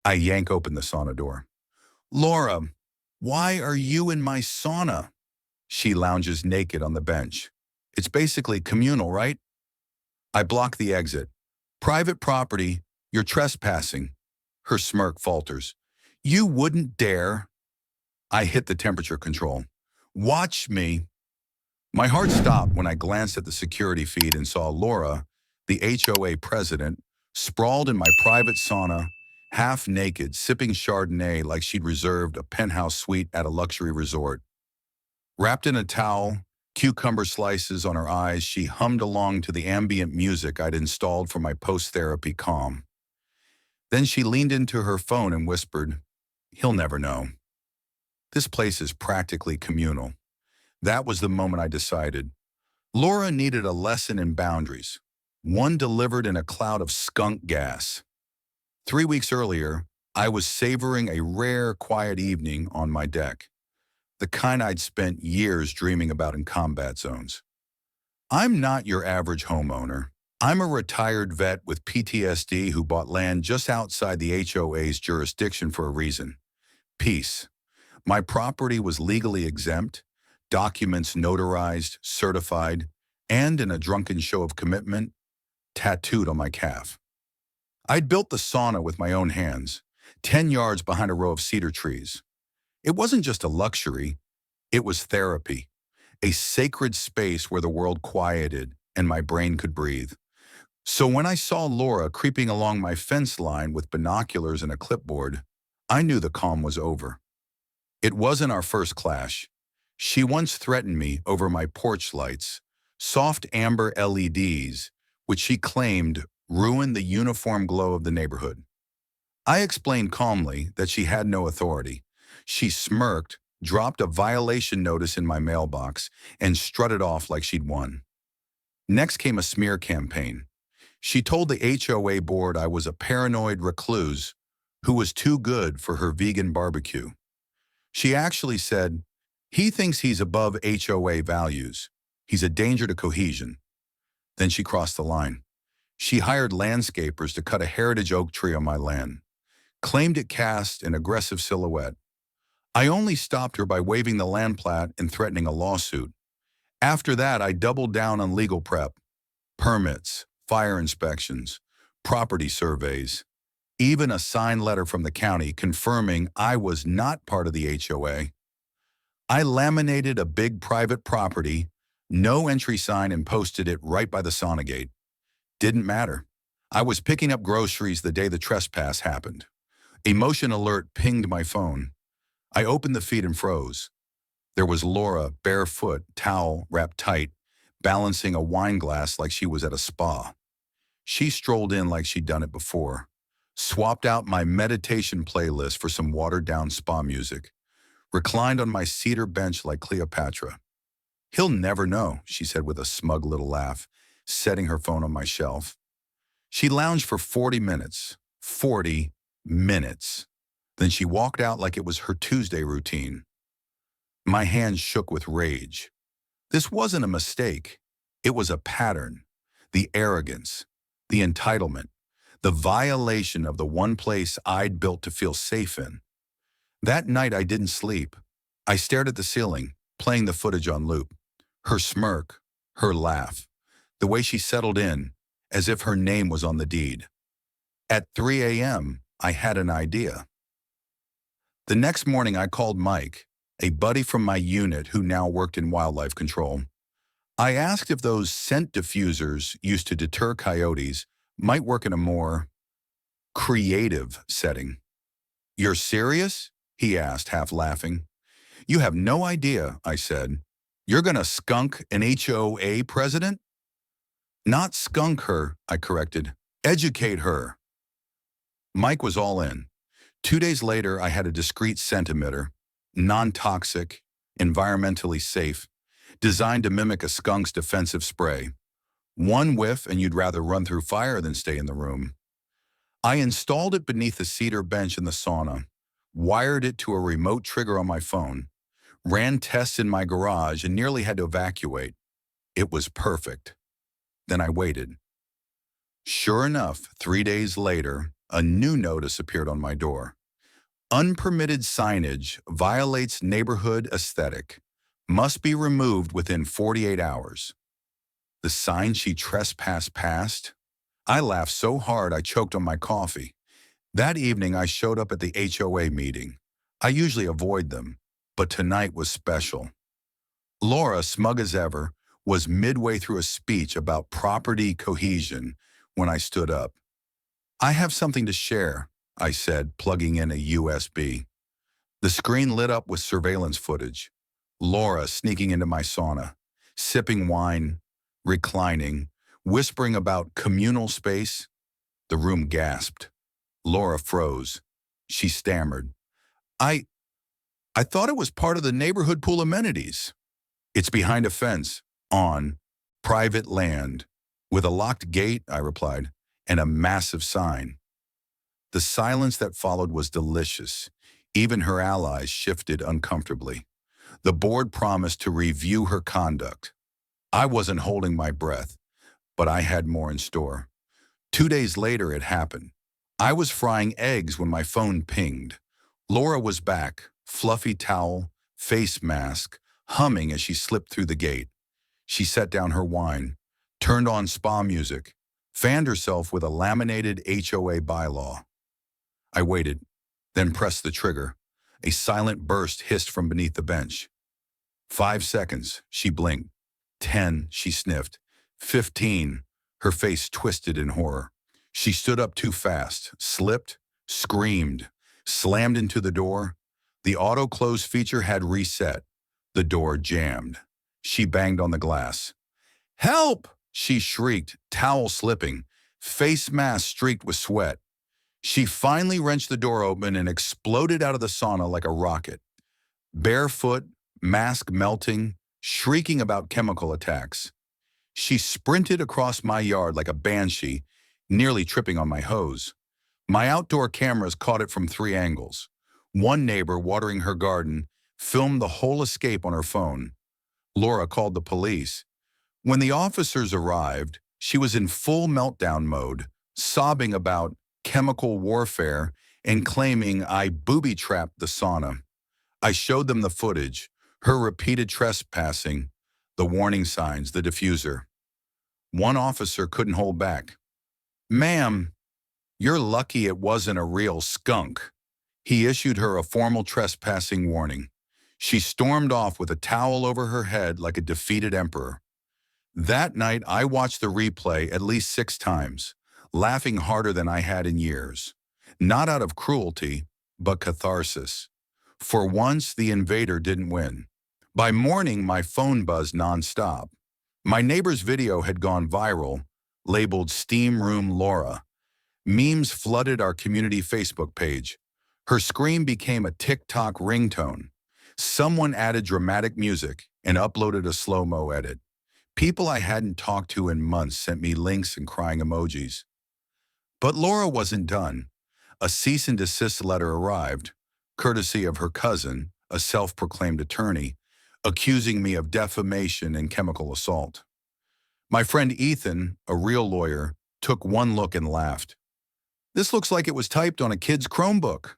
I yank open the sauna door. Laura, why are you in my sauna? She lounges naked on the bench. It's basically communal, right? I block the exit. Private property, you're trespassing. Her smirk falters. You wouldn't dare. I hit the temperature control. Watch me. My heart stopped when I glanced at the security feed and saw Laura, the HOA president, sprawled in my private sauna, half naked, sipping Chardonnay like she'd reserved a penthouse suite at a luxury resort. Wrapped in a towel, cucumber slices on her eyes, she hummed along to the ambient music I'd installed for my post-therapy calm. Then she leaned into her phone and whispered, "He'll never know." This place is practically communal. That was the moment I decided. Laura needed a lesson in boundaries, one delivered in a cloud of skunk gas. 3 weeks earlier, I was savoring a rare, quiet evening on my deck, the kind I'd spent years dreaming about in combat zones. I'm not your average homeowner. I'm a retired vet with PTSD who bought land just outside the HOA's jurisdiction for a reason: peace. My property was legally exempt, documents notarized, certified, and in a drunken show of commitment, tattooed on my calf. I'd built the sauna with my own hands, 10 yards behind a row of cedar trees. It wasn't just a luxury, it was therapy, a sacred space where the world quieted and my brain could breathe. So when I saw Laura creeping along my fence line with binoculars and a clipboard, I knew the calm was over. It wasn't our first clash. She once threatened me over my porch lights, soft amber LEDs, which she claimed ruined the uniform glow of the neighborhood. I explained calmly that she had no authority. She smirked, dropped a violation notice in my mailbox, and strutted off like she'd won. Next came a smear campaign. She told the HOA board I was a paranoid recluse who was too good for her vegan barbecue. She actually said, "He thinks he's above HOA values. He's a danger to cohesion." Then she crossed the line. She hired landscapers to cut a heritage oak tree on my land, claimed it cast an aggressive silhouette. I only stopped her by waving the land plat and threatening a lawsuit. After that, I doubled down on legal prep: permits, fire inspections, property surveys, even a signed letter from the county confirming I was not part of the HOA. I laminated a big private property, no entry sign, and posted it right by the sauna gate. Didn't matter. I was picking up groceries the day the trespass happened. A motion alert pinged my phone. I opened the feed and froze. There was Laura, barefoot, towel wrapped tight, balancing a wine glass like she was at a spa. She strolled in like she'd done it before, swapped out my meditation playlist for some watered-down spa music, reclined on my cedar bench like Cleopatra. "He'll never know," she said with a smug little laugh, setting her phone on my shelf. She lounged for 40 minutes. 40 minutes. Then she walked out like it was her Tuesday routine. My hands shook with rage. This wasn't a mistake. It was a pattern. The arrogance, the entitlement, the violation of the one place I'd built to feel safe in. That night I didn't sleep. I stared at the ceiling, playing the footage on loop. Her smirk, her laugh, the way she settled in, as if her name was on the deed. At 3 a.m., I had an idea. The next morning I called Mike, a buddy from my unit who now worked in wildlife control. I asked if those scent diffusers used to deter coyotes might work in a more creative setting. "You're serious?" he asked, half laughing. "You have no idea," I said. "You're gonna skunk an HOA president?" "Not skunk her," I corrected. "Educate her." Mike was all in. 2 days later, I had a discreet scent emitter, non-toxic, environmentally safe, designed to mimic a skunk's defensive spray. One whiff and you'd rather run through fire than stay in the room. I installed it beneath the cedar bench in the sauna, wired it to a remote trigger on my phone, ran tests in my garage, and nearly had to evacuate. It was perfect. Then I waited. Sure enough, 3 days later, A new notice appeared on my door. Unpermitted signage violates neighborhood aesthetic. Must be removed within 48 hours. The sign she trespassed past? I laughed so hard I choked on my coffee. That evening I showed up at the HOA meeting. I usually avoid them, but tonight was special. Laura, smug as ever, was midway through a speech about property cohesion when I stood up. I have something to share, I said, plugging in a USB. The screen lit up with surveillance footage. Laura sneaking into my sauna, sipping wine, reclining, whispering about communal space. The room gasped. Laura froze. She stammered. I thought it was part of the neighborhood pool amenities. It's behind a fence, on private land. With a locked gate, I replied, and a massive sign. The silence that followed was delicious. Even her allies shifted uncomfortably. The board promised to review her conduct. I wasn't holding my breath, but I had more in store. 2 days later, it happened. I was frying eggs when my phone pinged. Laura was back, fluffy towel, face mask, humming as she slipped through the gate. She set down her wine, turned on spa music, fanned herself with a laminated HOA bylaw. I waited, then pressed the trigger. A silent burst hissed from beneath the bench. 5 seconds, she blinked. 10, she sniffed. 15, her face twisted in horror. She stood up too fast, slipped, screamed, slammed into the door. The auto-close feature had reset. The door jammed. She banged on the glass. "Help!" she shrieked, towel slipping, face mask streaked with sweat. She finally wrenched the door open and exploded out of the sauna like a rocket. Barefoot, mask melting, shrieking about chemical attacks. She sprinted across my yard like a banshee, nearly tripping on my hose. My outdoor cameras caught it from 3 angles. One neighbor, watering her garden, filmed the whole escape on her phone. Laura called the police. When the officers arrived, she was in full meltdown mode, sobbing about chemical warfare and claiming I booby-trapped the sauna. I showed them the footage, her repeated trespassing, the warning signs, the diffuser. One officer couldn't hold back. "Ma'am, you're lucky it wasn't a real skunk." He issued her a formal trespassing warning. She stormed off with a towel over her head like a defeated emperor. That night, I watched the replay at least 6 times, laughing harder than I had in years. Not out of cruelty, but catharsis. For once, the invader didn't win. By morning, my phone buzzed nonstop. My neighbor's video had gone viral, labeled Steam Room Laura. Memes flooded our community Facebook page. Her scream became a TikTok ringtone. Someone added dramatic music and uploaded a slow-mo edit. People I hadn't talked to in months sent me links and crying emojis. But Laura wasn't done. A cease and desist letter arrived, courtesy of her cousin, a self-proclaimed attorney, accusing me of defamation and chemical assault. My friend Ethan, a real lawyer, took one look and laughed. "This looks like it was typed on a kid's Chromebook."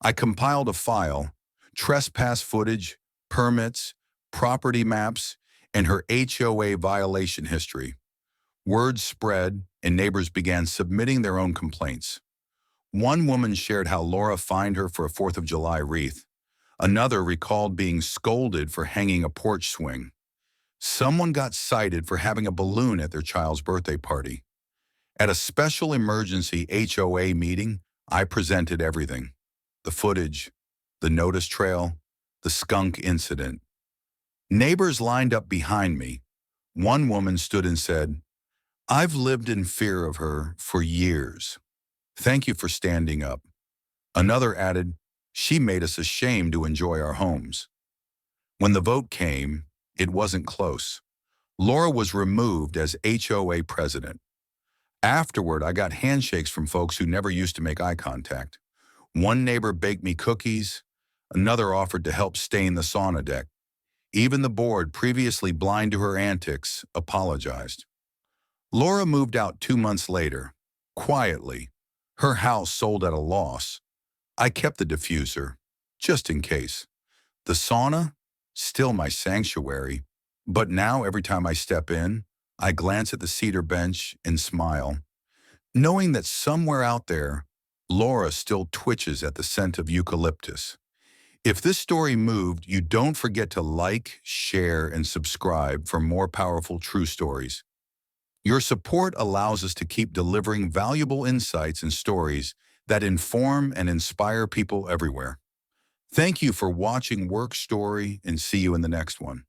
I compiled a file, trespass footage, permits, property maps, and her HOA violation history. Word spread, and neighbors began submitting their own complaints. One woman shared how Laura fined her for a 4th of July wreath. Another recalled being scolded for hanging a porch swing. Someone got cited for having a balloon at their child's birthday party. At a special emergency HOA meeting, I presented everything. The footage, the notice trail, the skunk incident. Neighbors lined up behind me. One woman stood and said, "I've lived in fear of her for years. Thank you for standing up." Another added, "She made us ashamed to enjoy our homes." When the vote came, it wasn't close. Laura was removed as HOA president. Afterward, I got handshakes from folks who never used to make eye contact. One neighbor baked me cookies. Another offered to help stain the sauna deck. Even the board, previously blind to her antics, apologized. Laura moved out 2 months later, quietly, Her house sold at a loss. I kept the diffuser, just in case. The sauna? Still my sanctuary. But now every time I step in, I glance at the cedar bench and smile, knowing that somewhere out there, Laura still twitches at the scent of eucalyptus. If this story moved, you don't forget to like, share, and subscribe for more powerful true stories. Your support allows us to keep delivering valuable insights and stories that inform and inspire people everywhere. Thank you for watching Work Story, and see you in the next one.